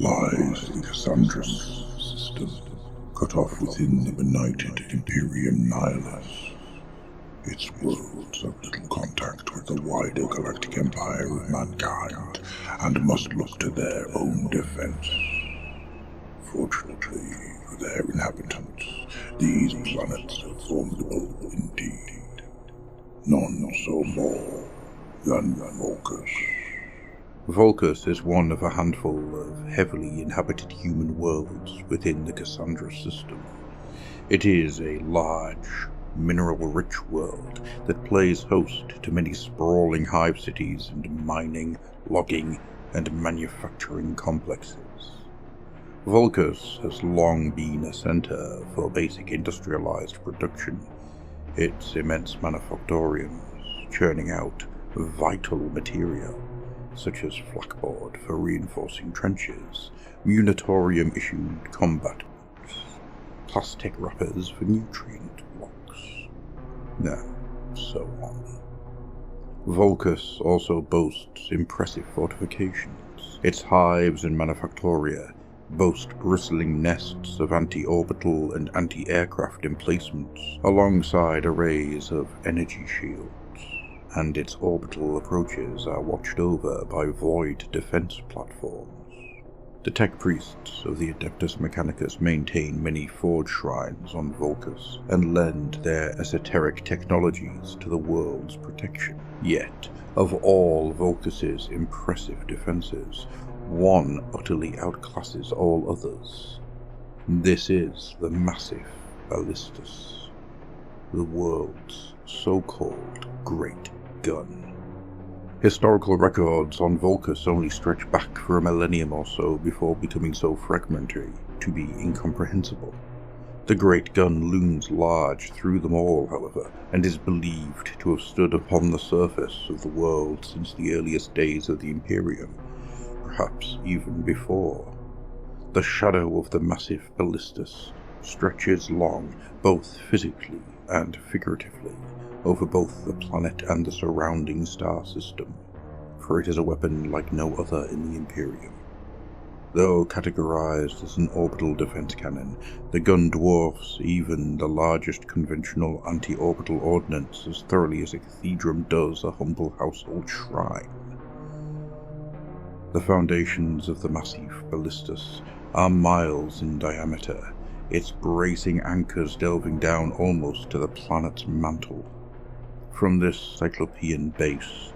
lies the Cassandra system, cut off within the benighted Imperium Nihilus. Its worlds have little contact with the wider galactic empire of mankind, and must look to their own defense. Fortunately for their inhabitants, these planets are formidable indeed. None so more than Volkus. Volkus is one of a handful of heavily inhabited human worlds within the Cassandra system. It is a large, mineral-rich world that plays host to many sprawling hive cities and mining, logging, and manufacturing complexes. Volkus has long been a center for basic industrialized production, its immense manufactoriums churning out vital material such as flakboard for reinforcing trenches, munitorium-issued combat boots, plastic wrappers for nutrient blocks, and so on. Volkus also boasts impressive fortifications. Its hives and manufactoria boast bristling nests of anti-orbital and anti-aircraft emplacements, alongside arrays of energy shields, and its orbital approaches are watched over by void defense platforms. The tech priests of the Adeptus Mechanicus maintain many forge shrines on Volkus and lend their esoteric technologies to the world's protection. Yet, of all Volkus's impressive defenses, one utterly outclasses all others. This is the massive ballistus, the world's so-called Great Gun. Historical records on Volkus only stretch back for a millennium or so before becoming so fragmentary to be incomprehensible. The Great Gun looms large through them all, however, and is believed to have stood upon the surface of the world since the earliest days of the Imperium, perhaps even before. The shadow of the massive ballistus stretches long, both physically and figuratively, over both the planet and the surrounding star system, for it is a weapon like no other in the Imperium. Though categorized as an orbital defense cannon, the gun dwarfs even the largest conventional anti-orbital ordnance as thoroughly as a cathedral does a humble household shrine. The foundations of the massive ballistus are miles in diameter, its bracing anchors delving down almost to the planet's mantle. From this cyclopean base,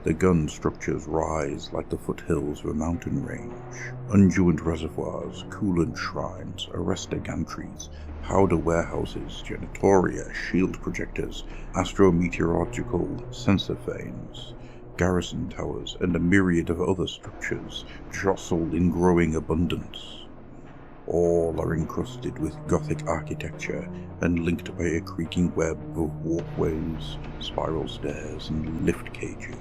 the gun structures rise like the foothills of a mountain range. Unduant reservoirs, coolant shrines, arrester gantries, powder warehouses, genitoria, shield projectors, astrometeorological sensor vanes, garrison towers, and a myriad of other structures jostle in growing abundance. All are encrusted with Gothic architecture and linked by a creaking web of walkways, spiral stairs, and lift cages.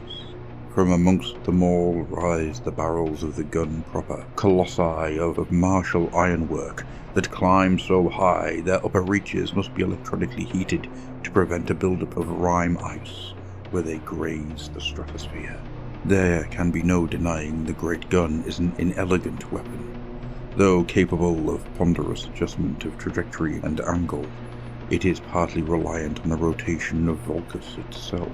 From amongst them all rise the barrels of the gun proper, colossi of martial ironwork that climb so high their upper reaches must be electronically heated to prevent a buildup of rime ice where they graze the stratosphere. There can be no denying the great gun is an inelegant weapon. Though capable of ponderous adjustment of trajectory and angle, it is partly reliant on the rotation of Volkus itself,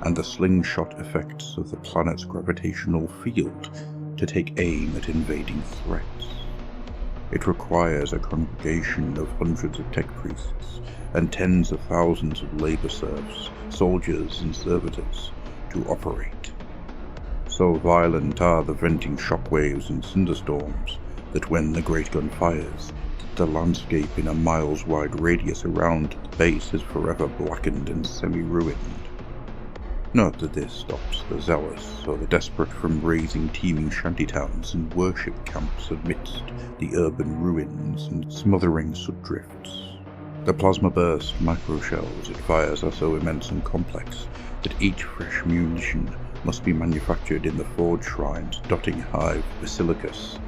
and the slingshot effects of the planet's gravitational field to take aim at invading threats. It requires a congregation of hundreds of tech priests and tens of thousands of labor serfs, soldiers and servitors to operate. So violent are the venting shockwaves and cinderstorms that when the great gun fires, the landscape in a miles-wide radius around the base is forever blackened and semi-ruined. Not that this stops the zealous or the desperate from raising teeming shantytowns and worship camps amidst the urban ruins and smothering soot drifts. The plasma burst microshells it fires are so immense and complex that each fresh munition must be manufactured in the forge shrines dotting Hive Basilicus,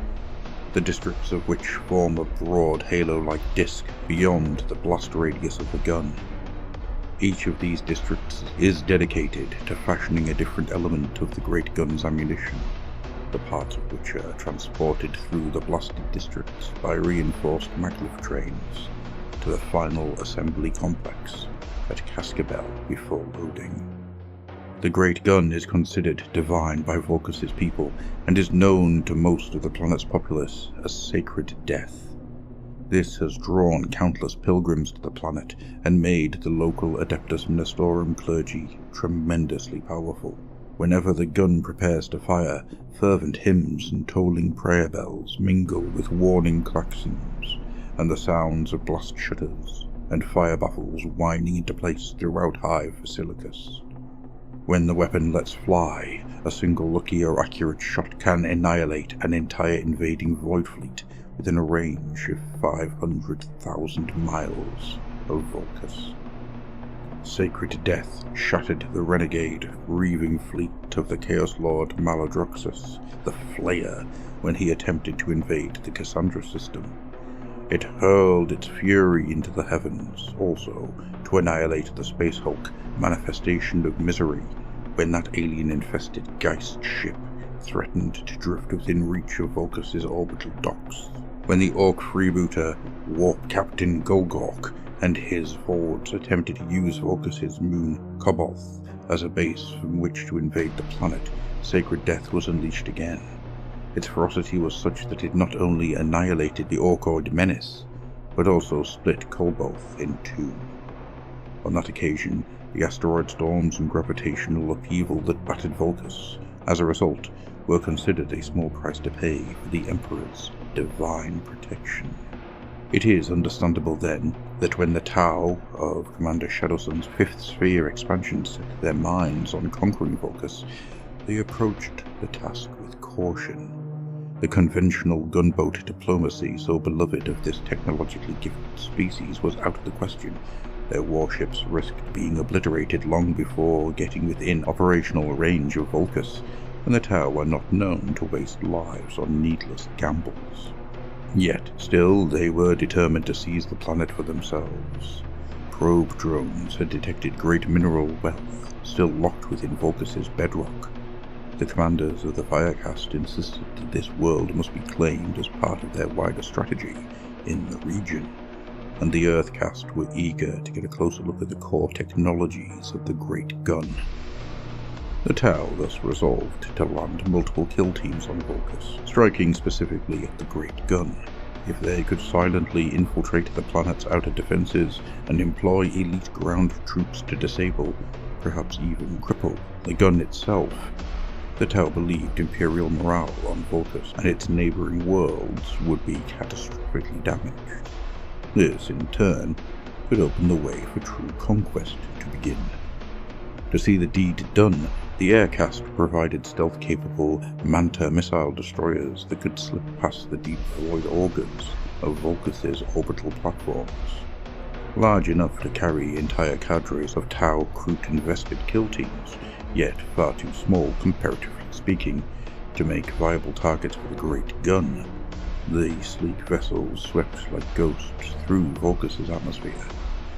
the districts of which form a broad halo-like disc beyond the blast radius of the gun. Each of these districts is dedicated to fashioning a different element of the great gun's ammunition. the parts of which are transported through the blasted districts by reinforced maglev trains to the final assembly complex at Cascabel before loading. The Great Gun is considered divine by Volkus' people and is known to most of the planet's populace as Sacred Death. This has drawn countless pilgrims to the planet and made the local Adeptus Ministorum clergy tremendously powerful. Whenever the gun prepares to fire, fervent hymns and tolling prayer bells mingle with warning klaxons and the sounds of blast shutters and fire baffles winding into place throughout Hive Basilicus. When the weapon lets fly, a single lucky or accurate shot can annihilate an entire invading void fleet within a range of 500,000 miles of Volkus. Sacred Death shattered the renegade, breathing fleet of the Chaos Lord Maladroxus, the Flayer, when he attempted to invade the Cassandra system. It hurled its fury into the heavens, also to annihilate the Space Hulk, Manifestation of Misery, when that alien-infested Geist ship threatened to drift within reach of Volkus' orbital docks. When the Orc freebooter Warp Captain Golgork and his hordes attempted to use Volkus' moon Koboth as a base from which to invade the planet, Sacred Death was unleashed again. Its ferocity was such that it not only annihilated the Orcoid menace, but also split Kolboth in two. On that occasion, the asteroid storms and gravitational upheaval that battered Volkus, as a result, were considered a small price to pay for the Emperor's divine protection. It is understandable then that when the Tau of Commander Shadowsun's Fifth Sphere expansion set their minds on conquering Volkus, they approached the task with caution. The conventional gunboat diplomacy so beloved of this technologically gifted species was out of the question. Their warships risked being obliterated long before getting within operational range of Volkus, and the Tau were not known to waste lives on needless gambles. Yet, still, they were determined to seize the planet for themselves. Probe drones had detected great mineral wealth still locked within Volkus' bedrock. The commanders of the Firecast insisted that this world must be claimed as part of their wider strategy in the region, and the Earthcast were eager to get a closer look at the core technologies of the Great Gun. The Tau thus resolved to land multiple kill teams on Volkus, striking specifically at the Great Gun. If they could silently infiltrate the planet's outer defenses and employ elite ground troops to disable, perhaps even cripple, the gun itself, the Tau believed Imperial morale on Volkus and its neighboring worlds would be catastrophically damaged. This, in turn, could open the way for true conquest to begin. To see the deed done, the Aircast provided stealth-capable Manta missile destroyers that could slip past the deep void augers of Volkus' orbital platforms. Large enough to carry entire cadres of Tau Kroot-invested kill teams, yet far too small, comparatively speaking, to make viable targets for the Great Gun. The sleek vessels swept like ghosts through Volkus' atmosphere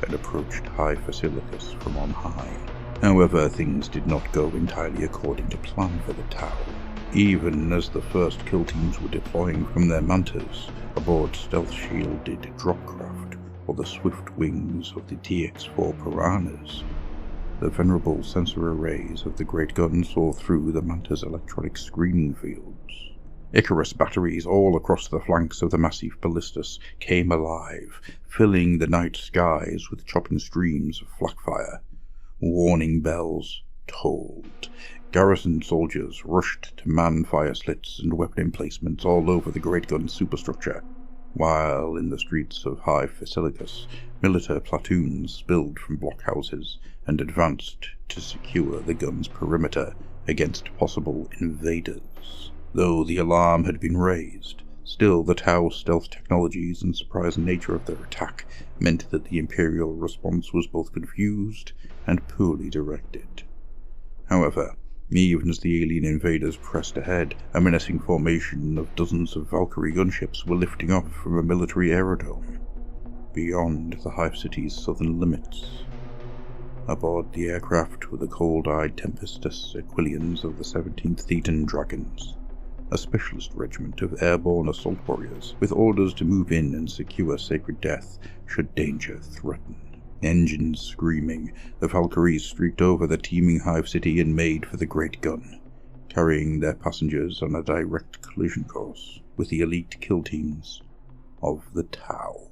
and approached Hive Basilicus from on high. However, things did not go entirely according to plan for the Tau. Even as the first kill teams were deploying from their mantas aboard stealth-shielded dropcraft or the swift wings of the DX-4 Piranhas, the venerable sensor arrays of the Great Gun saw through the Manta's electronic screening fields. Icarus batteries all across the flanks of the massive ballistas came alive, filling the night skies with chopping streams of flak fire. Warning bells tolled. Garrison soldiers rushed to man fire slits and weapon emplacements all over the Great Gun superstructure, while in the streets of Hive Basilicus, military platoons spilled from blockhouses and advanced to secure the gun's perimeter against possible invaders. Though the alarm had been raised, still the Tau stealth technologies and surprise nature of their attack meant that the Imperial response was both confused and poorly directed. However, even as the alien invaders pressed ahead, a menacing formation of dozens of Valkyrie gunships were lifting off from a military aerodrome beyond the Hive City's southern limits. Aboard the aircraft were the cold-eyed Tempestus Aquilians of the 17th Thetan Dragons, a specialist regiment of airborne assault warriors with orders to move in and secure Sacred Death should danger threaten. Engines screaming, the Valkyries streaked over the teeming hive city and made for the Great Gun, carrying their passengers on a direct collision course with the elite kill teams of the Tau.